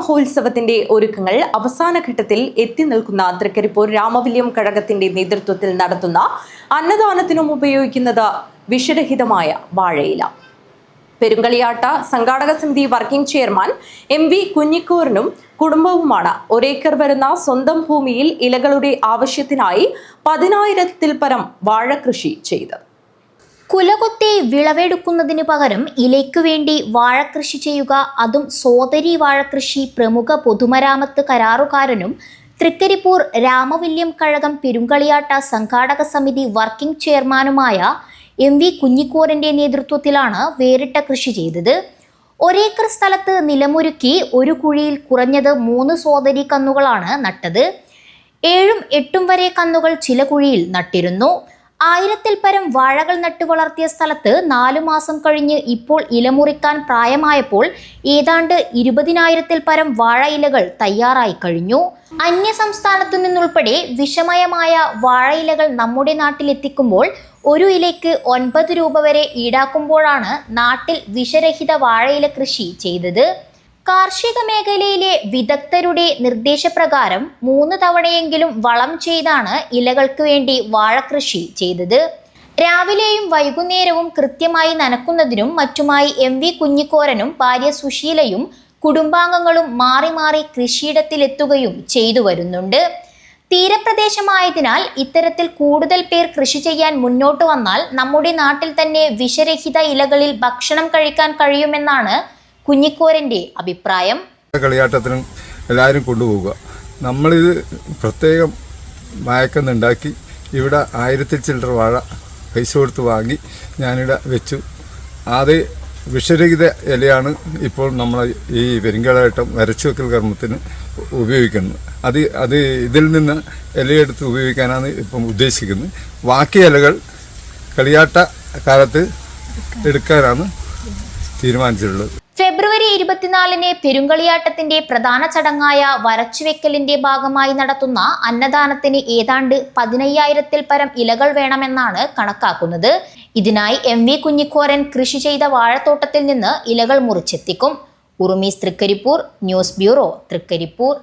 മഹോത്സവത്തിന്റെ ഒരുക്കങ്ങൾ അവസാന ഘട്ടത്തിൽ എത്തി നിൽക്കുന്ന തൃക്കരിപ്പൂർ രാമവല്യം കഴകത്തിന്റെ നേതൃത്വത്തിൽ നടത്തുന്ന അന്നദാനത്തിനും ഉപയോഗിക്കുന്നത് വിഷരഹിതമായ വാഴയില. പെരുങ്കളിയാട്ട സംഘാടക സമിതി വർക്കിംഗ് ചെയർമാൻ MV കുഞ്ഞിക്കൂറിനും കുടുംബവുമാണ് ഒരേക്കർ വരുന്ന സ്വന്തം ഭൂമിയിൽ ഇലകളുടെ ആവശ്യത്തിനായി 10,000-ൽ പരം വാഴ കൃഷി ചെയ്തത്. കുലകൊത്തി വിളവെടുക്കുന്നതിന് പകരം ഇലയ്ക്കു വേണ്ടി വാഴകൃഷി ചെയ്യുക, അതും സോദരി വാഴകൃഷി പ്രമുഖ പൊതുമരാമത്ത് കരാറുകാരനും തൃക്കരിപ്പൂർ രാമവല്യം കഴകം പെരുങ്കളിയാട്ട സംഘാടക സമിതി വർക്കിംഗ് ചെയർമാനുമായ MV കുഞ്ഞിക്കൂറിന്റെ നേതൃത്വത്തിലാണ് വേറിട്ട കൃഷി ചെയ്തത്. ഒരേക്കർ സ്ഥലത്ത് നിലമൊരുക്കി ഒരു കുഴിയിൽ കുറഞ്ഞത് 3 സോദരി കന്നുകളാണ് നട്ടത്. 7ഉം 8ഉം വരെ കന്നുകൾ ചില കുഴിയിൽ നട്ടിരുന്നു. 1000-ൽ പരം വാഴകൾ നട്ടു വളർത്തിയ സ്ഥലത്ത് 4 മാസം കഴിഞ്ഞ് ഇപ്പോൾ ഇലമുറിക്കാൻ പ്രായമായപ്പോൾ ഏതാണ്ട് 20,000-ൽ പരം വാഴ ഇലകൾ തയ്യാറായി കഴിഞ്ഞു. അന്യ സംസ്ഥാനത്തു നിന്നുൾപ്പെടെ വിഷമയമായ വാഴ ഇലകൾ നമ്മുടെ നാട്ടിലെത്തിക്കുമ്പോൾ ഒരു ഇലയ്ക്ക് 9 രൂപ വരെ ഈടാക്കുമ്പോഴാണ് നാട്ടിൽ വിഷരഹിത വാഴയില കൃഷി ചെയ്തത്. കാർഷിക മേഖലയിലെ വിദഗ്ധരുടെ നിർദ്ദേശപ്രകാരം 3 തവണയെങ്കിലും വളം ചെയ്താണ് ഇലകൾക്ക് വേണ്ടി വാഴകൃഷി ചെയ്തത്. രാവിലെയും വൈകുന്നേരവും കൃത്യമായി നനക്കുന്നതിനും മറ്റുമായി MV കുഞ്ഞിക്കോരനും ഭാര്യ സുശീലയും കുടുംബാംഗങ്ങളും മാറി മാറി കൃഷിയിടത്തിലെത്തുകയും ചെയ്തു വരുന്നുണ്ട്. തീരപ്രദേശമായതിനാൽ ഇത്തരത്തിൽ കൂടുതൽ പേർ കൃഷി ചെയ്യാൻ മുന്നോട്ട് വന്നാൽ നമ്മുടെ നാട്ടിൽ തന്നെ വിഷരഹിത ഇലകളിൽ ഭക്ഷണം കഴിക്കാൻ കഴിയുമെന്നാണ് കുഞ്ഞിക്കോരന്റെ അഭിപ്രായം. കളിയാട്ടത്തിനും എല്ലാവരും കൊണ്ടുപോവുക. നമ്മളിത് പ്രത്യേകം മയക്കുന്നുണ്ടാക്കി ഇവിടെ 1000-ൽ ചില്ലറ വാഴ പൈസ കൊടുത്ത് വാങ്ങി ഞാനിവിടെ വെച്ചു. അത് വിഷരഹിത ഇലയാണ് ഇപ്പോൾ നമ്മൾ ഈ പെരുങ്കളിയാട്ടം വരച്ചു വെക്കൽ കർമ്മത്തിന് ഉപയോഗിക്കുന്നത്. അത് ഇതിൽ നിന്ന് ഇലയെടുത്ത് ഉപയോഗിക്കാനാണ് ഇപ്പം ഉദ്ദേശിക്കുന്നത്. ബാക്കി ഇലകൾ കളിയാട്ട കാലത്ത് എടുക്കാനാണ് തീരുമാനിച്ചിട്ടുള്ളത്. ഫെബ്രുവരി 24-ന് പെരുങ്കളിയാട്ടത്തിന്റെ പ്രധാന ചടങ്ങായ വരച്ചുവെക്കലിന്റെ ഭാഗമായി നടത്തുന്ന അന്നദാനത്തിന് ഏതാണ്ട് 15,000-ൽ പരം ഇലകൾ വേണമെന്നാണ് കണക്കാക്കുന്നത്. ഇതിനായി MV കുഞ്ഞിക്കോരൻ കൃഷി ചെയ്ത വാഴത്തോട്ടത്തിൽ നിന്ന് ഇലകൾ മുറിച്ചെത്തിക്കും. ഉറുമീസ് തൃക്കരിപ്പൂർ, ന്യൂസ് ബ്യൂറോ, തൃക്കരിപ്പൂർ.